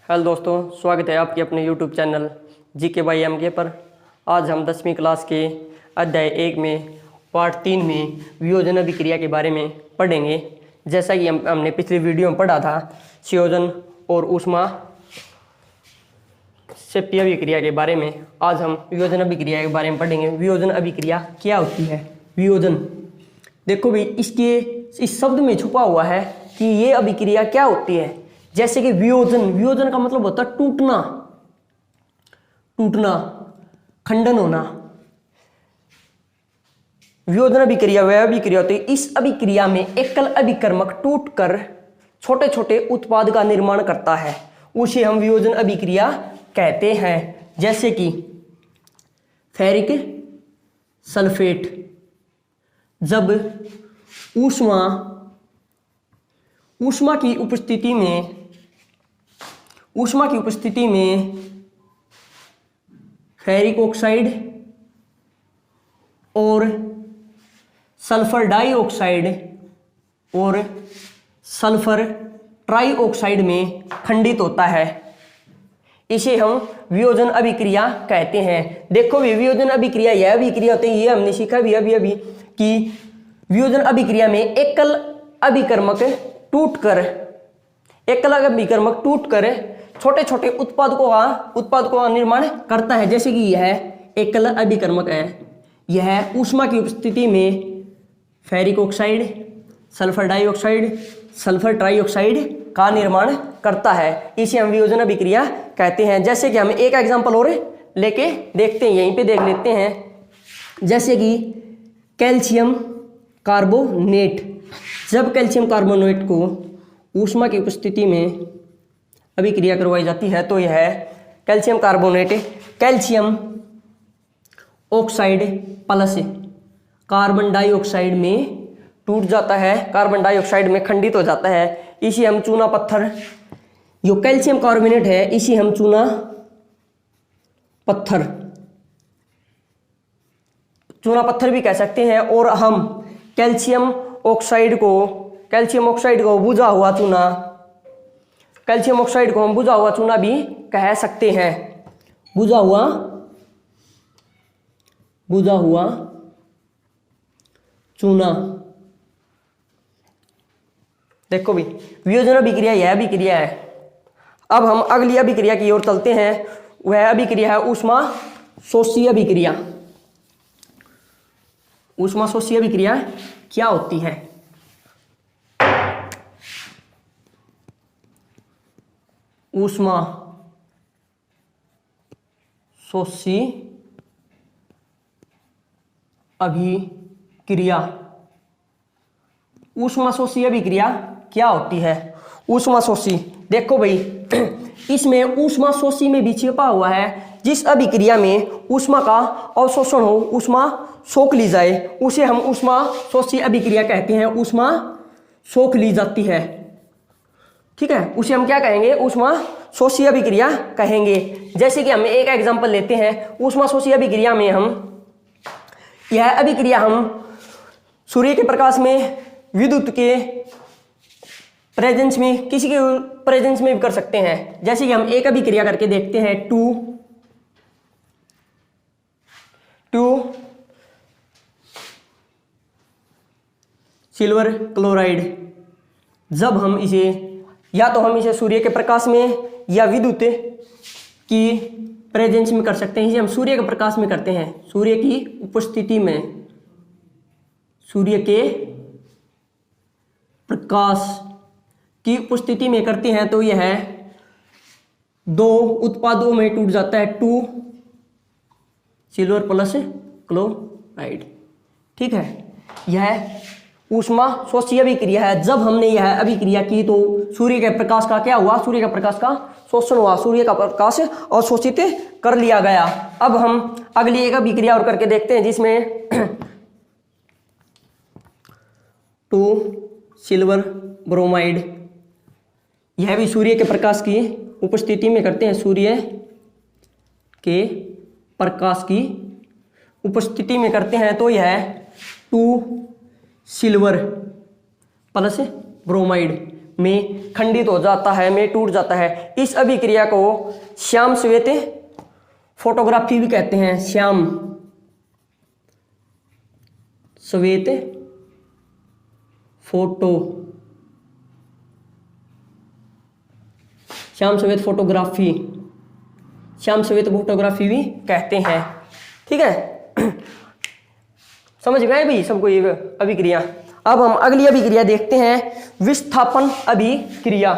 Hello दोस्तों, स्वागत है आपके अपने YouTube channel GK by MK पर। आज हम 10वीं क्लास के अध्याय 1 में पार्ट 3 में वियोजन अभिक्रिया के बारे में पढ़ेंगे। जैसा कि हमने पिछली वीडियो में पढ़ा था संयोजन और ऊष्मा सेप्य अभिक्रिया के बारे में, आज हम वियोजन अभिक्रिया के बारे में पढ़ेंगे। वियोजन अभिक्रिया क्या होती है? वियोजन, देखो भी इसके इस शब्द में छुपा हुआ है कि ये अभिक्रिया क्या होती है। जैसे कि वियोजन, वियोजन का मतलब होता है टूटना, टूटना, खंडन होना। वियोजन अभिक्रिया वह अभिक्रिया होती है, इस अभिक्रिया में एकल अभिकर्मक टूटकर छोटे छोटे उत्पाद का निर्माण करता है, उसे हम वियोजन अभिक्रिया कहते हैं। जैसे कि फेरिक सल्फेट, जब ऊष्मा की उपस्थिति में फेरिक ऑक्साइड और सल्फर डाइऑक्साइड और सल्फर ट्राइऑक्साइड में खंडित होता है, इसे हम वियोजन अभिक्रिया कहते हैं। देखो वियोजन अभिक्रिया यह अभिक्रिया होती है, ये हमने सीखा भी अभी कि वियोजन अभिक्रिया में एकल अभिकर्मक टूटकर छोटे छोटे उत्पाद को निर्माण करता है। जैसे कि यह एकल अभिकर्मक है, यह ऊष्मा की उपस्थिति में ferric oxide, sulphur dioxide, sulphur trioxide का निर्माण करता है, इसे हम वियोजन अभिक्रिया कहते हैं। जैसे कि हम एक एग्जांपल और लेके देखते हैं, यहीं पे देख लेते हैं। जैसे कि कैल्शियम कार्बोनेट, जब कैल्शियम कार्बोनेट को ऊष्मा की उपस्थिति में अभिक्रिया करवाई जाती है तो यह calcium carbonate calcium oxide plus carbon dioxide में टूट जाता है, कार्बन डाइऑक्साइड में खंडित हो जाता है, इसे हम चूना पत्थर, जो कैल्शियम कार्बोनेट है इसे हम चूना पत्थर भी कह सकते हैं। और हम कैल्शियम ऑक्साइड को बुझा हुआ चूना भी कह सकते हैं। बुझा हुआ चूना। देखो भी वियोजन अभिक्रिया यह अभिक्रिया है। अब हम अगली अभिक्रिया की ओर चलते हैं, वह अभिक्रिया है ऊष्मा शोषी अभिक्रिया। ऊष्मा शोषी अभिक्रिया क्या होती है? ऊष्मा शोषी अभिक्रिया क्या होती है? ऊष्मा शोषी, देखो भाई इसमें ऊष्मा शोषी में भी छिपा हुआ है। जिस अभिक्रिया में ऊष्मा का अवशोषण हो, ऊष्मा सोख ली जाए, उसे हम ऊष्मा शोषी अभिक्रिया कहते हैं। ऊष्मा सोख ली जाती है, ठीक है, उसे हम क्या कहेंगे? ऊष्मा शोषी अभिक्रिया कहेंगे। जैसे कि हम एक एग्जांपल लेते हैं। ऊष्मा शोषी अभिक्रिया में यह अभिक्रिया हम सूर्य के प्रकाश में, विद्युत के प्रेजेंस में, किसी के प्रेजेंस में भी कर सकते हैं। जैसे कि हम एक अभिक्रिया करके देखते हैं। टू सिल्वर क्लोराइड, जब हम इसे या तो हम इसे सूर्य के प्रकाश में या विद्युत की प्रेजेंस में कर सकते हैं। इसे हम सूर्य के प्रकाश में करते हैं, सूर्य की उपस्थिति में, सूर्य के प्रकाश की उपस्थिति में करते हैं तो यह दो उत्पादों में टूट जाता है, टू सिल्वर प्लस क्लोराइड, ठीक है। यह ऊष्मा शोषी अभिक्रिया है। जब हमने यह अभिक्रिया की तो सूर्य के प्रकाश का क्या हुआ? सूर्य का प्रकाश का शोषण हुआ, सूर्य का प्रकाश अवशोषित कर लिया गया। अब हम अगली एक अभिक्रिया और करके देखते हैं, जिसमें टू सिल्वर ब्रोमाइड, यह भी सूर्य के प्रकाश की उपस्थिति में करते हैं, सूर्य के प्रकाश की उपस्थिति में करते हैं तो यह टू सिल्वर प्लस ब्रोमाइड, में खंडित हो जाता है, में टूट जाता है। इस अभिक्रिया को श्याम श्वेत फोटोग्राफी भी कहते हैं। श्याम श्वेत फोटो, श्याम श्वेत फोटोग्राफी, श्याम श्वेत फोटोग्राफी भी कहते हैं। ठीक है, समझ गए भाई सबको ये अभिक्रिया। अब हम अगली अभिक्रिया देखते हैं, विस्थापन अभिक्रिया।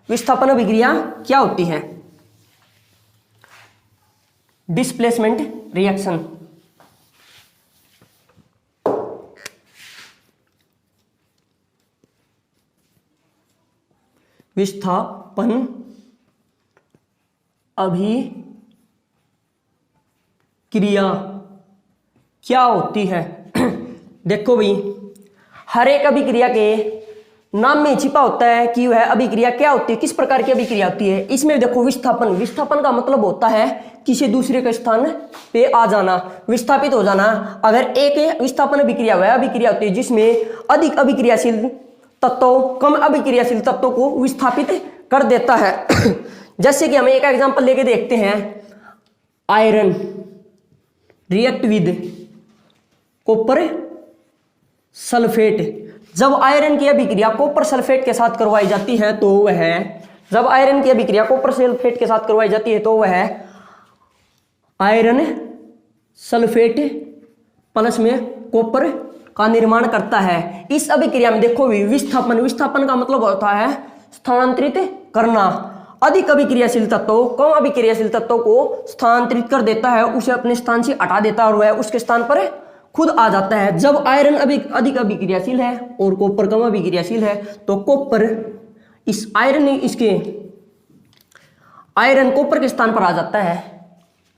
विस्थापन अभिक्रिया क्या होती है? Displacement reaction. विस्थापन अभिक्रिया क्या होती है? देखो भाई, हर एक अभिक्रिया के नाम में छिपा होता है कि वह अभिक्रिया क्या होती है, किस प्रकार की अभिक्रिया होती है। इसमें देखो विस्थापन, विस्थापन का मतलब होता है किसी दूसरे के स्थान पे आ जाना, विस्थापित हो जाना। अगर एक विस्थापन अभिक्रिया वह अभिक्रिया होती है जिसमें अधिक अभिक्रियाशील तत्वों कम अभिक्रियाशील तत्वों को विस्थापित कर देता है। जैसे कि हमें एक एग्जांपल लेके देखते हैं, iron react with copper sulphate. जब आयरन की अभिक्रिया कॉपर सल्फेट के साथ करवाई जाती है तो वह, जब आयरन की अभिक्रिया कॉपर सल्फेट के साथ करवाई जाती है तो वह आयरन सल्फेट प्लस में कॉपर का निर्माण करता है। इस अभिक्रिया में देखो भी विस्थापन, विस्थापन का मतलब होता है स्थानांतरित करना। अधिक अभिक्रियाशील तत्वों कम अभिक्रियाशील तत्वों को स्थानांतरित कर देता है, उसे अपने स्थान से हटा देता है और वह उसके स्थान पर खुद आ जाता है। जब आयरन अधिक अभिक्रियाशील है और कॉपर कम अभिक्रियाशील है तो कॉपर इस आयरन इसके आयरन कॉपर के स्थान पर आ जाता है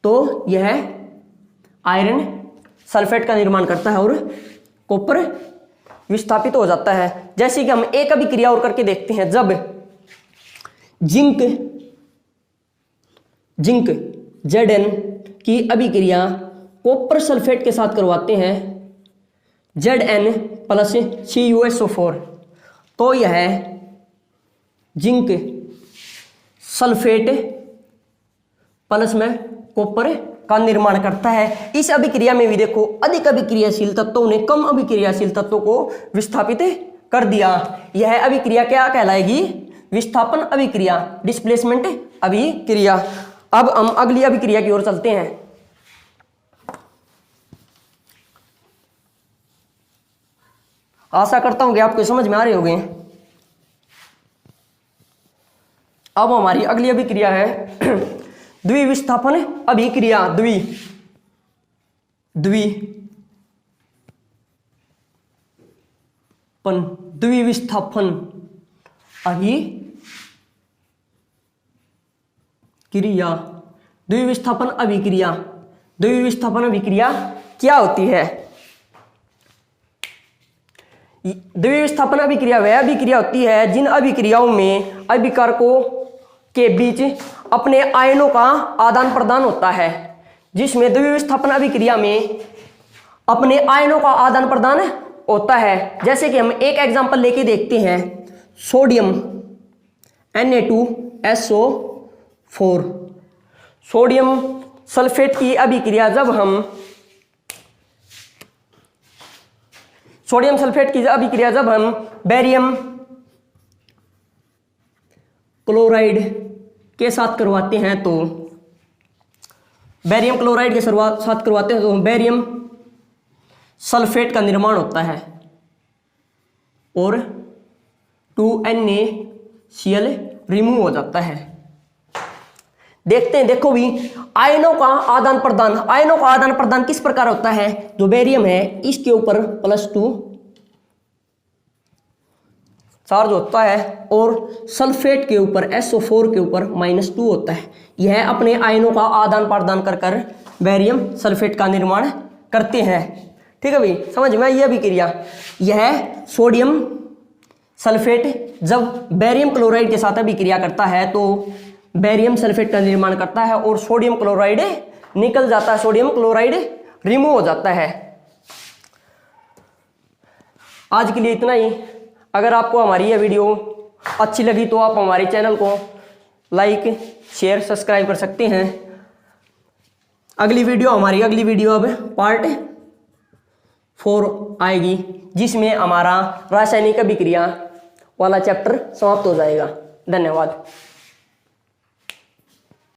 तो यह आयरन सल्फेट का निर्माण करता है और कॉपर विस्थापित हो जाता है। जैसे कि हम एक अभिक्रिया और करके देखते हैं, जब जिंक Zn की अभिक्रिया कॉपर सल्फेट के साथ करवाते हैं Zn प्लस CuSO4 तो यह जिंक सल्फेट प्लस में कॉपर का निर्माण करता है। इस अभिक्रिया में भी देखो अधिक अभिक्रियाशील तत्वों ने कम अभिक्रियाशील तत्वों को विस्थापित कर दिया। यह अभिक्रिया क्या कहलाएगी? विस्थापन अभिक्रिया, डिस्प्लेसमेंट अभिक्रिया। अब हम अगली अभिक्रिया की ओर चलते हैं। आशा करता हूं कि आपको समझ में आ रहे होंगे। अब हमारी अगली अभिक्रिया है द्विविस्थापन अभिक्रिया। द्विविस्थापन अभिक्रिया। द्विविस्थापन अभिक्रिया, द्विविस्थापन अभिक्रिया क्या होती है? द्विविस्थापन अभिक्रिया वह अभिक्रिया होती है जिन अभिक्रियाओं में अभिकारकों के बीच अपने आयनों का आदान प्रदान होता है। जिसमें द्विविस्थापन अभिक्रिया में अपने आयनों का आदान प्रदान होता है। जैसे कि हम एक एग्जांपल लेके देखते हैं, सोडियम Na2SO4। सोडियम सल्फेट की अभिक्रिया जब हम बेरियम क्लोराइड के साथ करवाते हैं तो बेरियम सल्फेट का निर्माण होता है और 2NaCl रिमूव हो जाता है। देखते हैं, देखो भी आयनों का आदान प्रदान किस प्रकार होता है? जो बेरियम है इसके ऊपर +2 चार्ज होता है और सल्फेट के ऊपर SO4 के ऊपर -2 होता है। यह अपने आयनों का आदान प्रदान कर बेरियम सल्फेट का निर्माण करते हैं। ठीक है भाई, समझ में आई अभिक्रिया। यह सोडियम सल्फेट जब बेरियम क्लोराइड के साथ अभिक्रिया करता है तो बेरियम सल्फेट का निर्माण करता है और सोडियम क्लोराइड निकल जाता है, सोडियम क्लोराइड रिमूव हो जाता है। आज के लिए इतना ही। अगर आपको हमारी यह वीडियो अच्छी लगी तो आप हमारे चैनल को लाइक शेयर सब्सक्राइब कर सकते हैं। अगली वीडियो अब पार्ट 4 आएगी, जिसमें हमारा रासायनिक अभिक्रिया वाला चैप्टर समाप्त हो जाएगा। धन्यवाद।